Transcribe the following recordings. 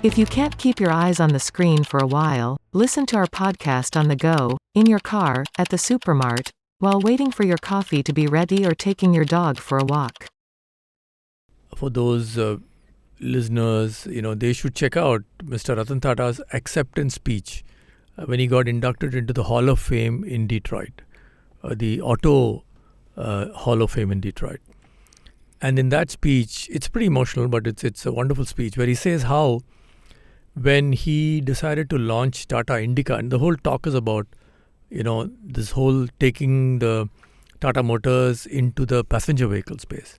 If you can't keep your eyes on the screen for a while, listen to our podcast on the go, in your car, at the supermart, while waiting for your coffee to be ready or taking your dog for a walk. For those listeners, they should check out Mr. Ratan Tata's acceptance speech when he got inducted into the Hall of Fame in Detroit, the Auto Hall of Fame in Detroit. And in that speech, it's pretty emotional, but it's a wonderful speech where he says how when he decided to launch Tata Indica, and the whole talk is about, this whole taking the Tata Motors into the passenger vehicle space.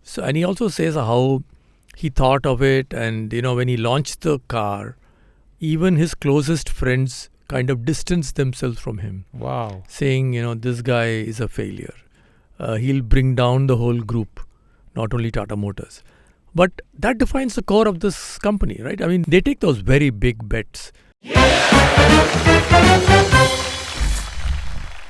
So, and he also says how he thought of it, and, when he launched the car, even his closest friends kind of distanced themselves from him. Wow. Saying, this guy is a failure. He'll bring down the whole group, not only Tata Motors. But that defines the core of this company, right? I mean, they take those very big bets.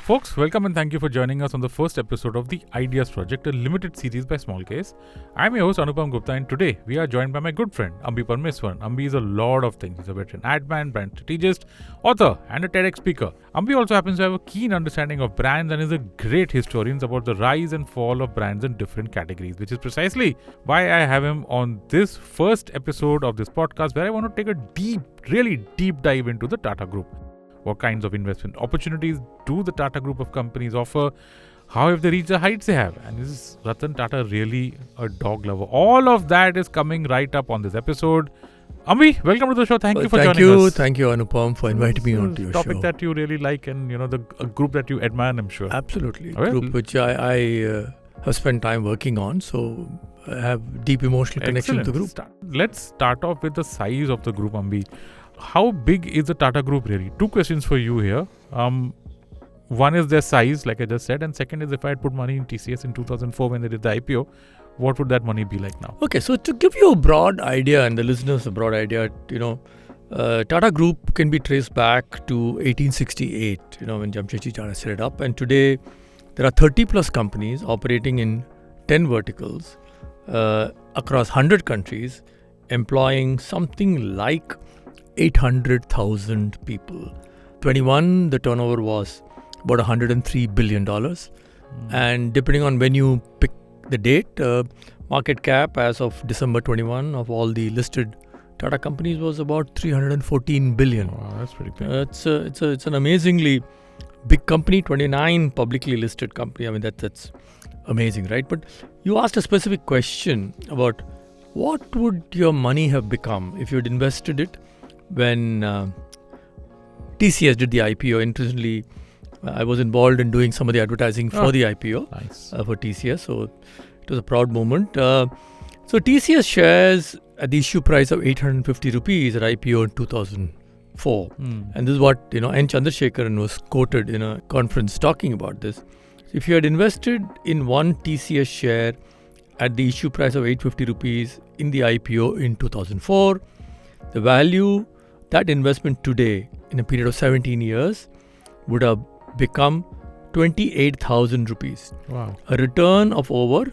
Folks, welcome and thank you for joining us on the first episode of the Ideas Project, a limited series by Smallcase. I'm your host Anupam Gupta, and today we are joined by my good friend Ambi Parameswaran. Ambi is a lot of things. He's a veteran ad man, brand strategist, author, and a TedX speaker. Ambi also happens to have a keen understanding of brands and is a great historian about the rise and fall of brands in different categories, which is precisely why I have him on this first episode of this podcast, where I want to take a really deep dive into the Tata Group. What kinds of investment opportunities do the Tata Group of companies offer? How have they reached the heights they have? And is Ratan Tata really a dog lover? All of that is coming right up on this episode. Ambi, welcome to the show. Thank you for joining us. Thank you, Anupam, for inviting me onto your show. Topic that you really like, and a group that you admire, I'm sure. Absolutely. All right. Group which I have spent time working on, so I have deep emotional connection to the group. Let's start off with the size of the group, Ambi. How big is the Tata Group really? Two questions for you here. One is their size, like I just said, and second is if I had put money in TCS in 2004 when they did the IPO, what would that money be like now? Okay, so to give you a broad idea, and the listeners a broad idea, Tata Group can be traced back to 1868, when Jamshedji Tata set it up, and today there are 30 plus companies operating in 10 verticals across 100 countries, employing something like 800,000 people. 21, the turnover was about $103 billion. And depending on when you pick the date, market cap as of December 21 of all the listed Tata companies was about 314 billion. Wow, that's pretty big. It's an amazingly big company, 29 publicly listed company. I mean, that's amazing, right? But you asked a specific question about what would your money have become if you had invested it when TCS did the IPO. Interestingly, I was involved in doing some of the advertising for the IPO. Nice. For TCS, so it was a proud moment. So TCS shares at the issue price of 850 rupees at IPO in 2004. And this is what, N. Chandrasekharan was quoted in a conference talking about this. If you had invested in one TCS share at the issue price of 850 rupees in the IPO in 2004, the value that investment today in a period of 17 years would have become 28,000 rupees. Wow. A return of over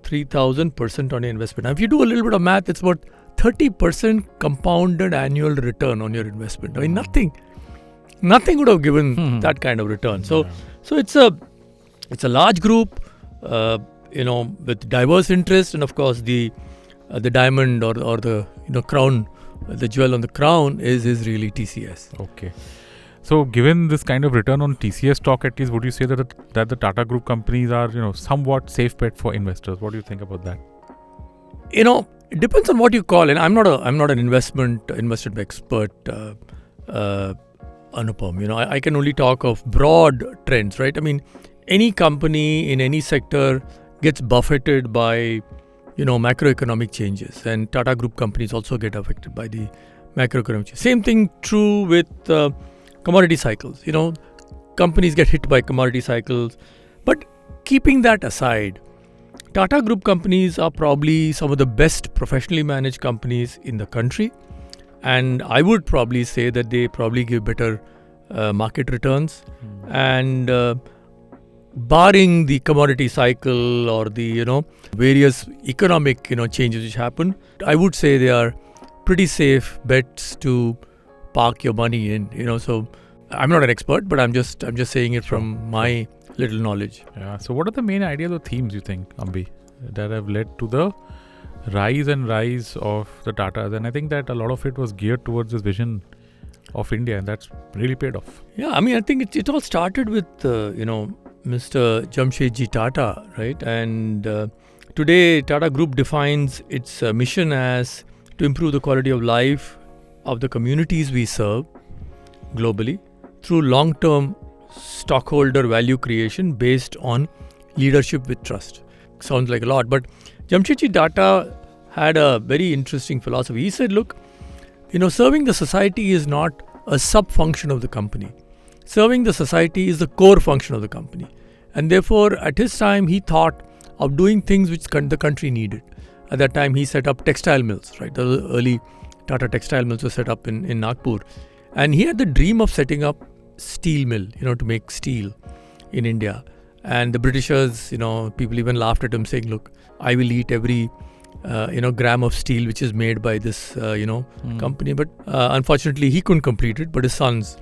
3,000% on your investment. Now, if you do a little bit of math, it's about 30% compounded annual return on your investment. I mean, nothing would have given that kind of return. So it's a large group, with diverse interests, and of course the diamond or the crown, the jewel on the crown is really TCS. Okay. So given this kind of return on TCS stock, at least, would you say that the Tata Group companies are, somewhat safe bet for investors? What do you think about that? It depends on what you call it. I'm not an investment expert, Anupam. I can only talk of broad trends, right? I mean, any company in any sector gets buffeted by macroeconomic changes, and Tata Group companies also get affected by the macroeconomic changes. Same thing true with commodity cycles. Companies get hit by commodity cycles. But keeping that aside, Tata Group companies are probably some of the best professionally managed companies in the country, and I would probably say that they probably give better market returns. And barring the commodity cycle or the various economic changes which happen, I would say they are pretty safe bets to park your money in. So I'm not an expert, but I'm just saying it from my little knowledge. Yeah. So what are the main ideas or themes you think, Ambi, that have led to the rise of the Tatas? And I think that a lot of it was geared towards this vision of India, and that's really paid off. Yeah, I think it all started with Mr. Jamshedji Tata, right? And today Tata Group defines its mission as to improve the quality of life of the communities we serve globally through long-term stockholder value creation based on leadership with trust. Sounds like a lot, but Jamshedji Tata had a very interesting philosophy. He said, look, serving the society is not a sub-function of the company. Serving the society is the core function of the company. And therefore, at his time, he thought of doing things which the country needed. At that time, he set up textile mills, right? The early Tata textile mills were set up in Nagpur. And he had the dream of setting up steel mill, to make steel in India. And the Britishers, people even laughed at him saying, look, I will eat every, gram of steel which is made by this, company. But unfortunately, he couldn't complete it. But his sons,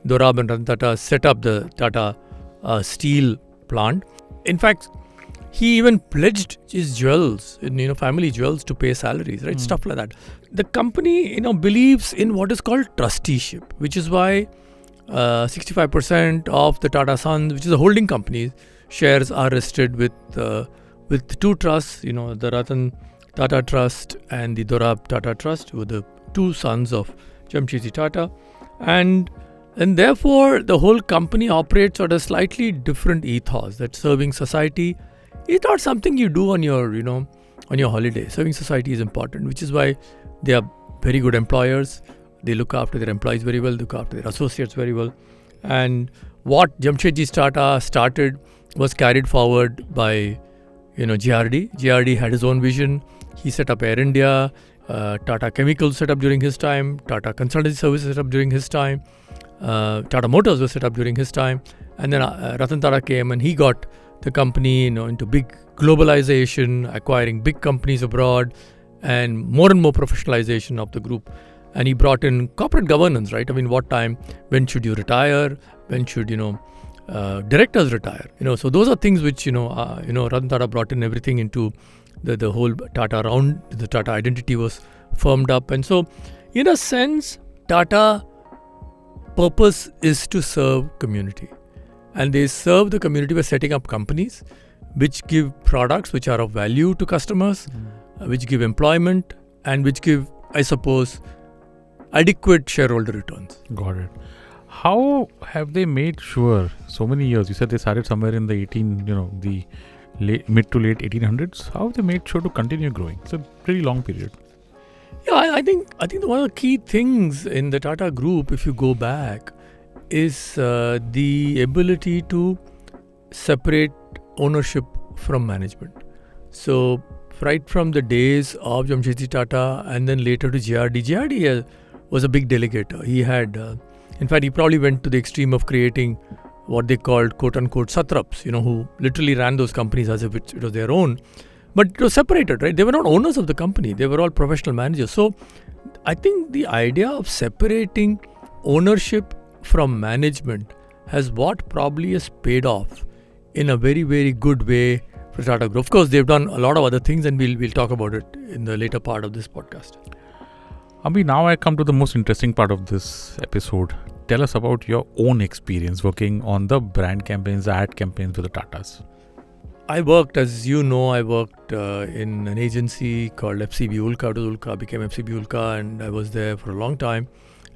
Dorab and Ratan Tata, set up the Tata steel plant. In fact, he even pledged his jewels, family jewels, to pay salaries, right? Stuff like that. The company, believes in what is called trusteeship, which is why 65% of the Tata Sons, which is a holding company, shares are vested with two trusts, the Ratan Tata Trust and the Dorab Tata Trust, who were the two sons of Jamshedji Tata. And therefore, the whole company operates on a slightly different ethos, that serving society is not something you do on your holiday. Serving society is important, which is why they are very good employers. They look after their employees very well, look after their associates very well. And what Jamshedji Tata started was carried forward by, GRD. GRD had his own vision. He set up Air India, Tata Chemicals set up during his time, Tata Consultancy Services set up during his time, Tata Motors was set up during his time. And then Ratan Tata came and he got the company, into big globalization, acquiring big companies abroad, and more professionalization of the group. And he brought in corporate governance, right? What time, when should you retire? When should, directors retire? So those are things which, Ratan Tata brought in everything into the whole Tata round. The Tata identity was firmed up. And so, in a sense, Tata purpose is to serve community. And they serve the community by setting up companies which give products which are of value to customers, which give employment, and which give, I suppose, adequate shareholder returns. Got it. How have they made sure so many years? You said they started somewhere in the mid to late 1800s. How have they made sure to continue growing? It's a pretty long period. Yeah, I think one of the key things in the Tata Group, if you go back, is the ability to separate ownership from management. So right from the days of Jamshedji Tata and then later to GRD was a big delegator. He had, in fact, he probably went to the extreme of creating what they called quote-unquote satraps, who literally ran those companies as if it was their own. But it was separated, right? They were not owners of the company. They were all professional managers. So I think the idea of separating ownership from management has probably has paid off in a very, very good way for Tata Group. Of course, they've done a lot of other things, and we'll talk about it in the later part of this podcast. Ambi, now I come to the most interesting part of this episode. Tell us about your own experience working on the brand campaigns, the ad campaigns with the Tatas. I worked in an agency called FCB Ulka. Became FCB Ulka, and I was there for a long time.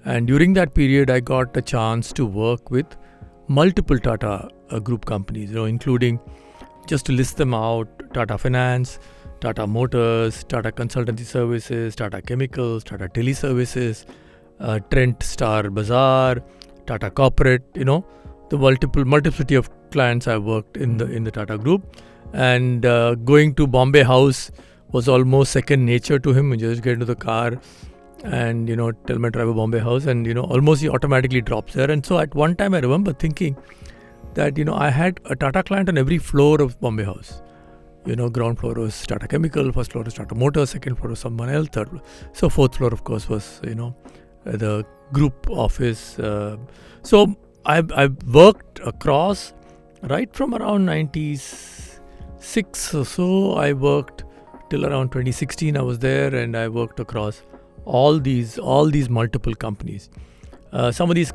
And during that period, I got a chance to work with multiple Tata Group companies, including, just to list them out, Tata Finance, Tata Motors, Tata Consultancy Services, Tata Chemicals, Tata Teleservices, Trent Star Bazaar, Tata Corporate, the multiplicity of clients I worked in the Tata Group. And going to Bombay House was almost second nature to him. You just get into the car and, tell my driver Bombay House, and, almost he automatically drops there. And so at one time I remember thinking that, I had a Tata client on every floor of Bombay House. ground floor was Tata Chemical, first floor was Tata Motors, second floor was someone else, third floor. So fourth floor, of course, was the group office. So I've worked across right from around 96 or so. I worked till around 2016. I was there, and I worked across all these multiple companies. Some of these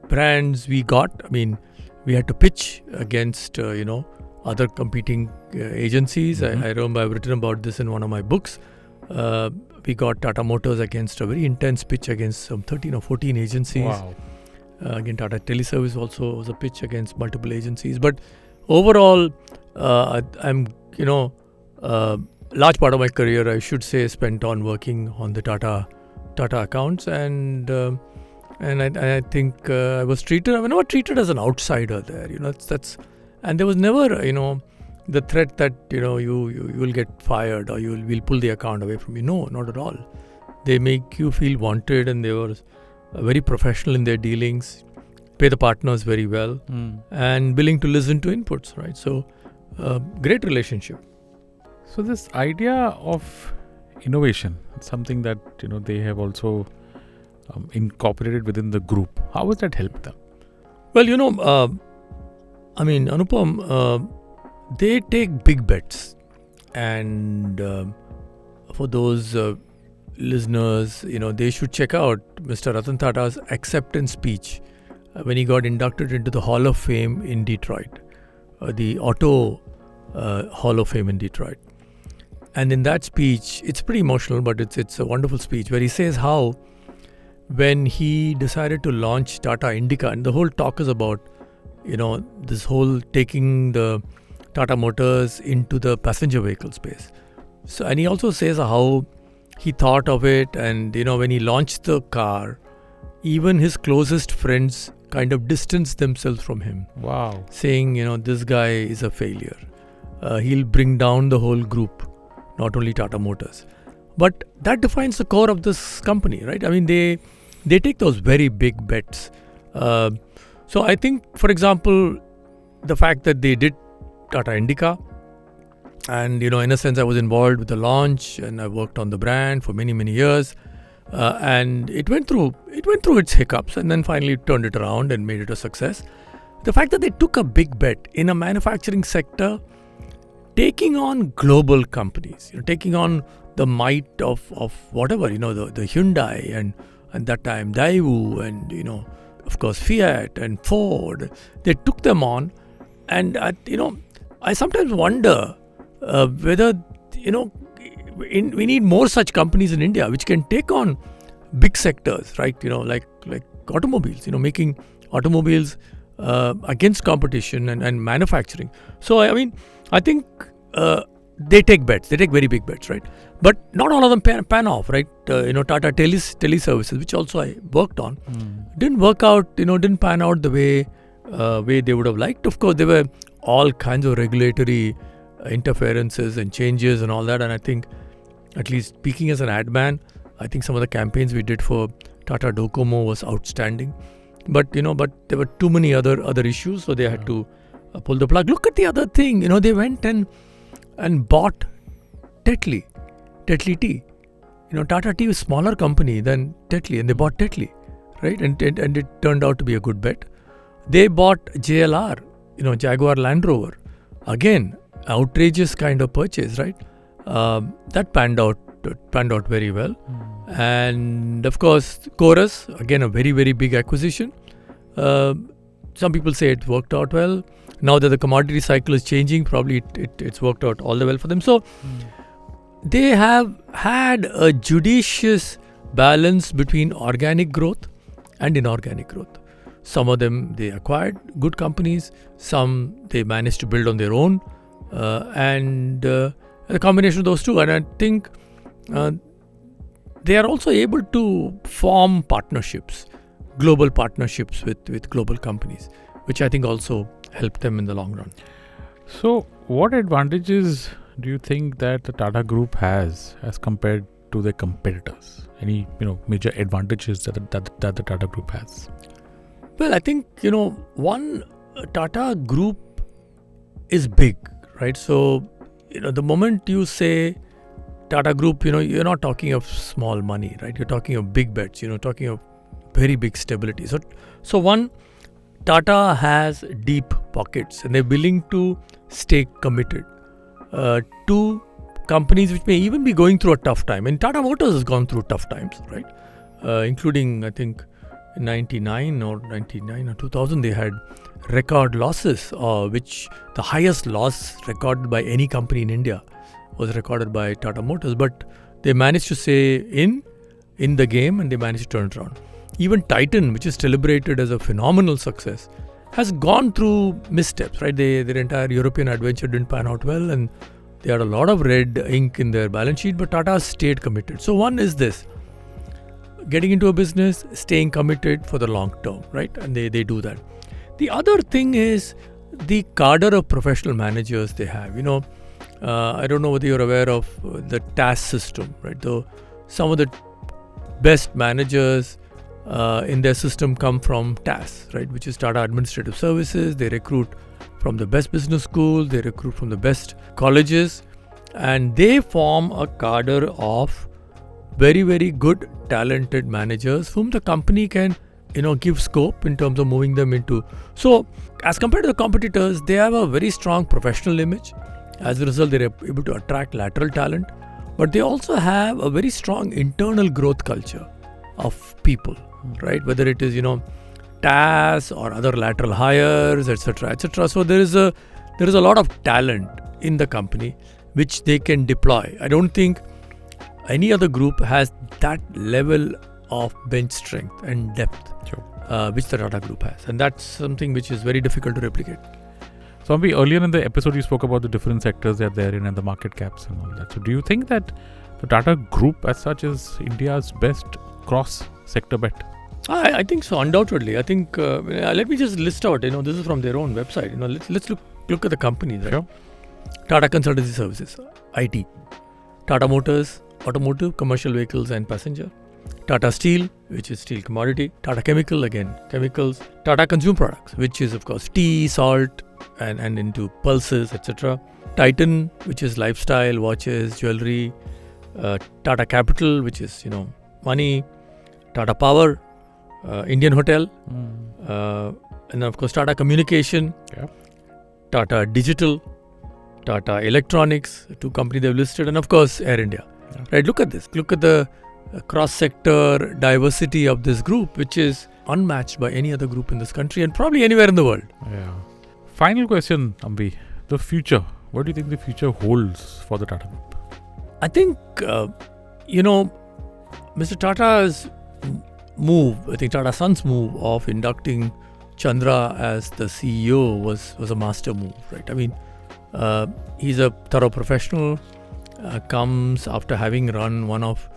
brands we got. I mean, we had to pitch against other competing agencies. Mm-hmm. I remember I've written about this in one of my books. We got Tata Motors against a very intense pitch against some 13 or 14 agencies. Wow. Again, Tata Teleservice also was a pitch against multiple agencies. But overall, I'm large part of my career, I should say, spent on working on the Tata accounts, and I think I was never treated as an outsider there. And there was never the threat that you will get fired or we'll pull the account away from you. No, not at all. They make you feel wanted, and they were very professional in their dealings, pay the partners very well, and willing to listen to inputs. Right, so great relationship. So this idea of innovation, something that they have also incorporated within the group. How has that helped them? Well, Anupam, they take big bets, and for those listeners, they should check out Mr. Ratan Tata's acceptance speech when he got inducted into the Hall of Fame in Detroit, the Auto Hall of Fame in Detroit. And in that speech, it's pretty emotional, but it's a wonderful speech where he says how when he decided to launch Tata Indica, and the whole talk is about, this whole taking the Tata Motors into the passenger vehicle space. So, and he also says how he thought of it, and when he launched the car, even his closest friends kind of distanced themselves from him. Wow. Saying, this guy is a failure. He'll bring down the whole group, not only Tata Motors. But that defines the core of this company, right? I mean, they take those very big bets. So I think, for example, the fact that they did Tata Indica, and in a sense I was involved with the launch, and I worked on the brand for many years, and it went through its hiccups, and then finally turned it around and made it a success. The fact that they took a big bet in a manufacturing sector, taking on global companies, taking on the might of whatever, the Hyundai and that time Daewoo, and of course Fiat and Ford. They took them on, and I sometimes wonder whether we need more such companies in India which can take on big sectors, right? Like automobiles, making automobiles against competition and manufacturing. So I think they take bets. They take very big bets, right? But not all of them pan off, right? Tata Teleservices, which also I worked on, didn't work out. Didn't pan out the way they would have liked. Of course, there were all kinds of regulatory interferences and changes and all that. And I think, at least speaking as an ad man, I think some of the campaigns we did for Tata Docomo was outstanding. But there were too many other issues, so they had to pull the plug. Look at the other thing. They went and bought Tetley Tea. Tata Tea was a smaller company than Tetley, and they bought Tetley, right? And it turned out to be a good bet. They bought JLR, Jaguar Land Rover. Again, outrageous kind of purchase, right? That panned out very well. And of course, Chorus, again, a very big acquisition. Some people say it worked out well. Now that the commodity cycle is changing, probably it's worked out all the well for them. So they have had a judicious balance between organic growth and inorganic growth. Some of them, they acquired good companies. Some they managed to build on their own. And the combination of those two. And I think they are also able to form partnerships, global partnerships with global companies, which I think also help them in the long run. So what advantages do you think that the Tata Group has as compared to their competitors? Any major advantages that the Tata Group has? Well, I think one, Tata Group is big, right? So the moment you say Tata Group, you're not talking of small money, right? You're talking of big bets, talking of very big stability. So one, Tata has deep pockets and they're willing to stay committed. Two, companies which may even be going through a tough time. And Tata Motors has gone through tough times, right? Including, I think, in 99 or 2000, they had record losses, which the highest loss recorded by any company in India was recorded by Tata Motors. But they managed to stay in the game and they managed to turn it around. Even Titan, which is celebrated as a phenomenal success, has gone through missteps, right? Their entire European adventure didn't pan out well and they had a lot of red ink in their balance sheet, but Tata stayed committed. So one is this, getting into a business, staying committed for the long term, right? And they do that. The other thing is the cadre of professional managers they have. I don't know whether you're aware of the TAS system, right? Though some of the best managers in their system come from TAS, right? Which is Tata Administrative Services. They recruit from the best business schools, they recruit from the best colleges, and they form a cadre of very, very good, talented managers whom the company can, give scope in terms of moving them into. So, as compared to the competitors, they have a very strong professional image. As a result, they're able to attract lateral talent, but they also have a very strong internal growth culture of people, right? Whether it is, TAS or other lateral hires, etc., etc. So there is a lot of talent in the company which they can deploy. I don't think any other group has that level of bench strength and depth, which the Tata Group has, and that's something which is very difficult to replicate. So, Ambi, earlier in the episode, you spoke about the different sectors that they're in and the market caps and all that. So, do you think that the Tata Group as such is India's best cross-sector bet? I think so, undoubtedly. I think, let me just list out, this is from their own website. Let's look at the companies, right? Sure. Tata Consultancy Services, IT. Tata Motors, automotive, commercial vehicles and passenger. Tata Steel, which is steel commodity. Tata Chemical, again, chemicals. Tata Consumer Products, which is, of course, tea, salt, and into pulses, etc. Titan, which is lifestyle, watches, jewelry. Tata Capital, which is, money. Tata Power, Indian Hotel. And then, of course, Tata Communication. Yeah. Tata Digital. Tata Electronics, two companies they've listed. And, of course, Air India. Yeah. Right, look at this. Look at the cross-sector diversity of this group, which is unmatched by any other group in this country and probably anywhere in the world. Yeah. Final question, Ambi. The future. What do you think the future holds for the Tata Group? I think, Mr. Tata's move, I think Tata Sons' move of inducting Chandra as the CEO was a master move, right? I mean, he's a thorough professional, comes after having run one of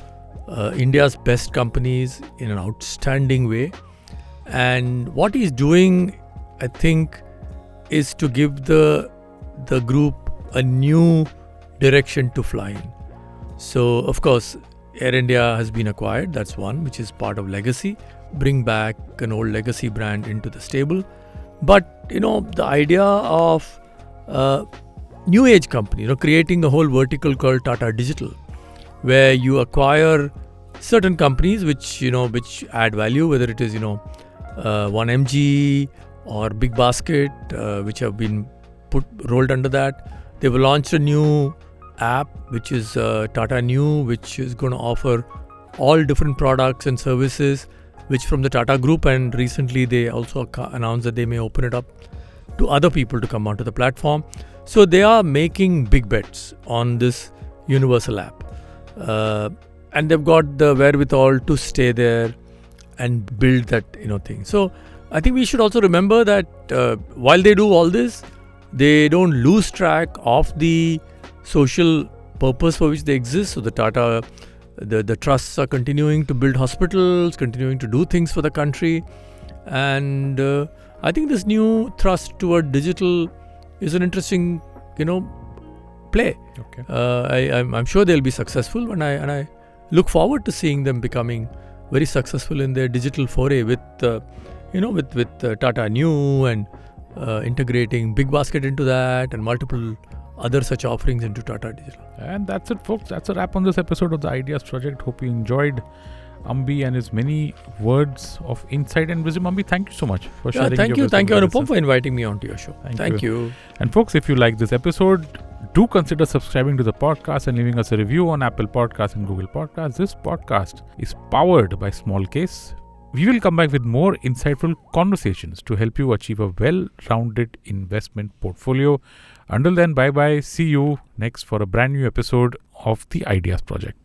India's best companies in an outstanding way. And what he's doing, I think, is to give the group a new direction to fly in. So, of course, Air India has been acquired. That's one, which is part of legacy. Bring back an old legacy brand into the stable. But, the idea of new age company, creating a whole vertical called Tata Digital, where you acquire certain companies which add value, whether it is, 1MG or Big Basket, which have been rolled under that. They've launched a new app, which is Tata New, which is going to offer all different products and services, which from the Tata Group, and recently they also announced that they may open it up to other people to come onto the platform. So they are making big bets on this universal app. And they've got the wherewithal to stay there and build that thing. So I think we should also remember that while they do all this, they don't lose track of the social purpose for which they exist. So the Tata, the trusts are continuing to build hospitals, continuing to do things for the country. And I think this new thrust toward digital is an interesting, play. Okay. I'm sure they'll be successful, and I look forward to seeing them becoming very successful in their digital foray with Tata New and integrating Big Basket into that and multiple other such offerings into Tata Digital. And that's it, folks. That's a wrap on this episode of the Ideas Project. Hope you enjoyed Ambi and his many words of insight and wisdom. Ambi, thank you so much for sharing Thank your you. Thank you, wisdom with Anupam, us. for inviting me onto your show. Thank you. And folks, if you like this episode, do consider subscribing to the podcast and leaving us a review on Apple Podcasts and Google Podcasts. This podcast is powered by Smallcase. We will come back with more insightful conversations to help you achieve a well-rounded investment portfolio. Until then, bye-bye. See you next for a brand new episode of the Ideas Project.